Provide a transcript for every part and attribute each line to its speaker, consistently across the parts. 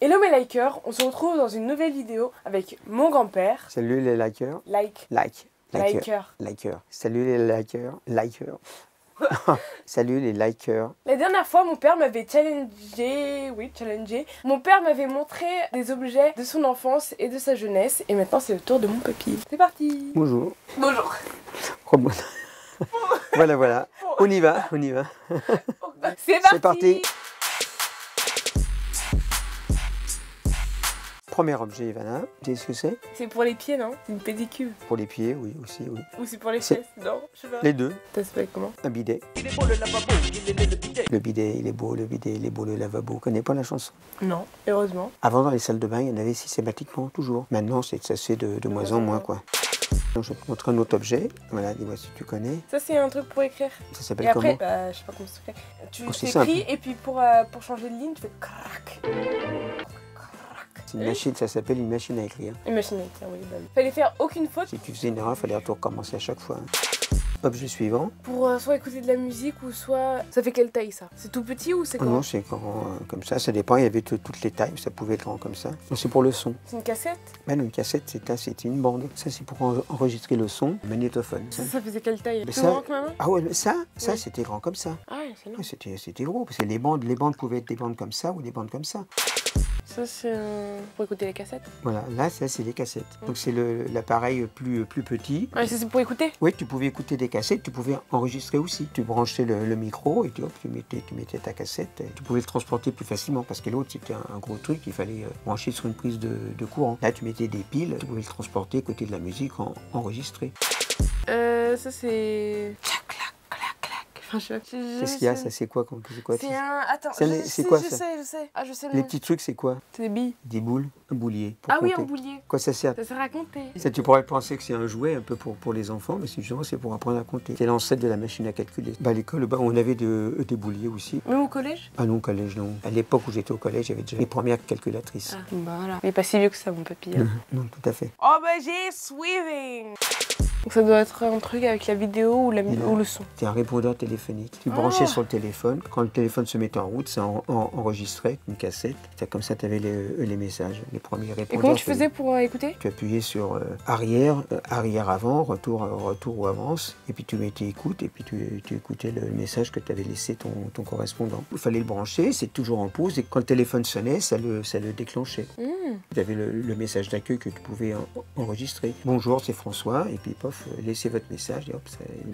Speaker 1: Hello mes likers, on se retrouve dans une nouvelle vidéo avec mon grand-père.
Speaker 2: Salut les likers. Likers. Salut les likers. Salut les likers.
Speaker 1: La dernière fois, mon père m'avait challengé. Mon père m'avait montré des objets de son enfance et de sa jeunesse. Et maintenant, c'est le tour de mon papy. C'est parti.
Speaker 2: Bonjour.
Speaker 1: Bonjour.
Speaker 2: Voilà. On y va.
Speaker 1: C'est
Speaker 2: parti. Premier objet, Ivana, tu sais ce que c'est?
Speaker 1: C'est pour les pieds, non? Une pédicule.
Speaker 2: Pour les pieds, oui, aussi, oui.
Speaker 1: Ou c'est pour les fesses? Non, je sais pas.
Speaker 2: Les deux.
Speaker 1: Ça s'appelle comment?
Speaker 2: Un bidet. Il est beau le lavabo, le bidet, il est beau, le bidet, il est beau le lavabo. Tu connais pas la chanson?
Speaker 1: Non, heureusement.
Speaker 2: Avant, dans les salles de bain, il y en avait systématiquement, toujours. Maintenant, ça se fait de moins en moins, quoi. Donc, je vais te montrer un autre objet. Voilà, dis-moi si tu connais.
Speaker 1: Ça, c'est un truc pour écrire.
Speaker 2: Ça s'appelle
Speaker 1: comment? Et
Speaker 2: comment?
Speaker 1: après, je sais pas comment ça se fait. Tu
Speaker 2: c'est
Speaker 1: écris
Speaker 2: simple.
Speaker 1: et puis pour changer de ligne, tu fais crac.
Speaker 2: C'est une machine, ça s'appelle une machine à écrire.
Speaker 1: Une machine à écrire, oui. Fallait faire aucune faute.
Speaker 2: Si tu faisais une erreur, il fallait recommencer à chaque fois. Objet suivant.
Speaker 1: Pour soit écouter de la musique ou soit... Ça fait quelle taille ça? C'est tout petit ou c'est grand?
Speaker 2: Non, c'est grand comme ça dépend, il y avait toutes les tailles, ça pouvait être grand comme ça. C'est pour le son.
Speaker 1: C'est une cassette?
Speaker 2: Ben, une cassette, c'était une bande. Ça, c'est pour enregistrer le son, magnétophone.
Speaker 1: Ça faisait quelle taille? Plus
Speaker 2: ça...
Speaker 1: grand que ma main?
Speaker 2: Ah ouais, mais ça
Speaker 1: Oui.
Speaker 2: c'était grand comme ça.
Speaker 1: Ah ouais, c'est long.
Speaker 2: Ouais, c'était gros, parce que les bandes pouvaient être des bandes comme ça ou des bandes comme ça.
Speaker 1: Ça, c'est pour écouter les cassettes?
Speaker 2: Voilà, là, ça, c'est des cassettes. Donc, c'est l'appareil plus petit.
Speaker 1: Ouais, ça, c'est pour écouter?
Speaker 2: Oui, tu pouvais écouter des cassettes, tu pouvais enregistrer aussi. Tu branchais le micro et tu mettais ta cassette. Tu pouvais le transporter plus facilement parce que l'autre, c'était un gros truc, il fallait brancher sur une prise de courant. Là, tu mettais des piles, tu pouvais le transporter, écouter de la musique, enregistrer.
Speaker 1: Ça, c'est...
Speaker 2: Qu'est-ce qu'il y a? Ça, c'est quoi?
Speaker 1: C'est un... Attends,
Speaker 2: c'est quoi ça?
Speaker 1: Je sais. Ah, je sais le
Speaker 2: Les
Speaker 1: nom.
Speaker 2: petits trucs, c'est quoi?
Speaker 1: C'est des billes.
Speaker 2: Des boules, un boulier.
Speaker 1: Ah oui, un boulier.
Speaker 2: Quoi ça sert?
Speaker 1: Ça sert à compter.
Speaker 2: Ça, tu pourrais penser que c'est un jouet un peu pour les enfants, mais justement, c'est pour apprendre à compter. C'est l'ancêtre de la machine à calculer. À l'école, on avait des bouliers aussi.
Speaker 1: Même au collège?
Speaker 2: Ah non, au collège, non. À l'époque où j'étais au collège, j'avais déjà les premières calculatrices.
Speaker 1: Ah, bah voilà. Il est pas si vieux que ça, mon papy.
Speaker 2: Non, tout à fait.
Speaker 1: Objet suivant. Donc ça doit être un truc avec la vidéo ou le son.
Speaker 2: C'est un répondeur téléphonique. Tu branchais sur le téléphone. Quand le téléphone se mettait en route, ça enregistrait une cassette. Comme ça, tu avais les messages, les premiers répondeurs.
Speaker 1: Et comment tu faisais pour écouter?
Speaker 2: Tu appuyais sur arrière, avant, retour ou avance. Et puis tu mettais écoute et puis tu écoutais le message que tu avais laissé ton correspondant. Il fallait le brancher, c'est toujours en pause. Et quand le téléphone sonnait, ça le déclenchait. Tu avais le message d'accueil que tu pouvais enregistrer. Bonjour, c'est François. Et puis pof, laissez votre message et hop,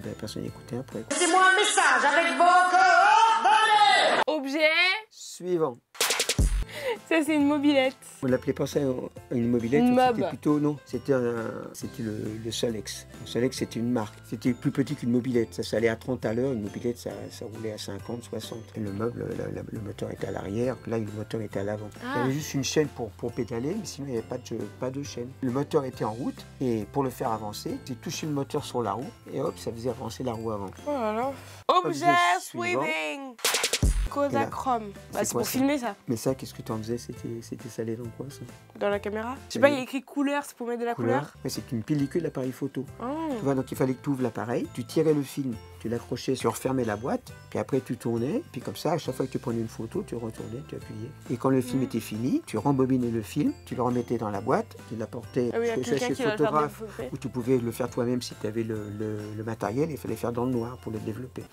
Speaker 2: la personne écoutait après.
Speaker 3: Laissez-moi un message avec vos coordonnées.
Speaker 1: Objet
Speaker 2: Suivant.
Speaker 1: Ça, c'est une mobilette.
Speaker 2: On l'appelait pas ça une mobilette,
Speaker 1: Une mob.
Speaker 2: c'était plutôt, non, c'était le Solex. Le Solex, c'était une marque. C'était plus petit qu'une mobilette. Ça allait à 30 à l'heure. Une mobilette, ça roulait à 50, 60. Et le meuble, le moteur était à l'arrière. Là, le moteur était à l'avant. Il y avait juste une chaîne pour pédaler, mais sinon, il n'y avait pas de chaîne. Le moteur était en route et pour le faire avancer, tu touchais le moteur sur la roue et hop, ça faisait avancer la roue avant.
Speaker 1: Voilà. Objet suivant. Kodachrome. Bah, c'est pour filmer ça.
Speaker 2: Mais ça, qu'est-ce que tu en faisais? C'était salé dans quoi, ça?
Speaker 1: Dans la caméra? Je sais pas, il y a écrit couleur, c'est pour mettre de la couleur.
Speaker 2: Mais c'est une pellicule d'appareil photo.
Speaker 1: Oh.
Speaker 2: Tu vois, donc il fallait que tu ouvres l'appareil, tu tirais le film, tu l'accrochais, tu refermais la boîte, puis après tu tournais, puis comme ça, à chaque fois que tu prenais une photo, tu retournais, tu appuyais. Et quand le film était fini, tu rembobinais le film, tu le remettais dans la boîte, tu l'apportais chez le photographe, où tu pouvais le faire toi-même si tu avais le matériel, il fallait faire dans le noir pour le développer.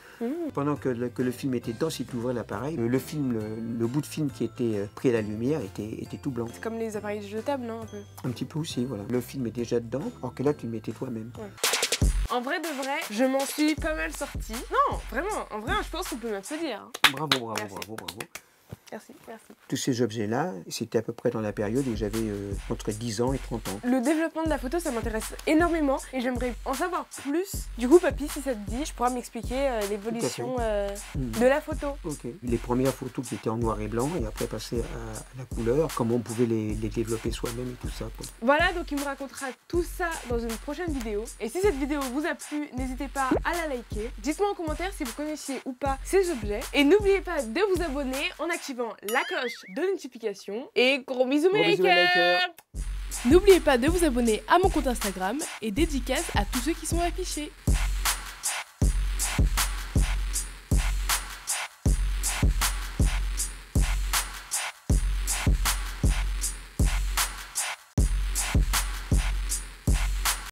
Speaker 2: Pendant que le film était dedans, si tu ouvrais l'appareil, le bout de film qui était pris à la lumière était tout blanc.
Speaker 1: C'est comme les appareils jetables, non, un peu?
Speaker 2: Un petit peu aussi, voilà. Le film est déjà dedans, alors que là, tu le mettais toi-même.
Speaker 1: Ouais. En vrai de vrai, je m'en suis pas mal sortie. Non, vraiment, en vrai, je pense qu'on peut m'applaudir.
Speaker 2: Bravo.
Speaker 1: Merci.
Speaker 2: Tous ces objets-là, c'était à peu près dans la période où j'avais entre 10 ans et 30 ans.
Speaker 1: Le développement de la photo, ça m'intéresse énormément et j'aimerais en savoir plus. Du coup, papy, si ça te dit, je pourrais m'expliquer l'évolution de la photo.
Speaker 2: Ok. Les premières photos qui étaient en noir et blanc et après passer à la couleur, comment on pouvait les développer soi-même et tout ça, quoi.
Speaker 1: Voilà, donc il me racontera tout ça dans une prochaine vidéo. Et si cette vidéo vous a plu, n'hésitez pas à la liker. Dites-moi en commentaire si vous connaissiez ou pas ces objets. Et n'oubliez pas de vous abonner en activant la cloche de notification. Et gros bisous mes likers. N'oubliez pas de vous abonner à mon compte Instagram et dédicace à tous ceux qui sont affichés.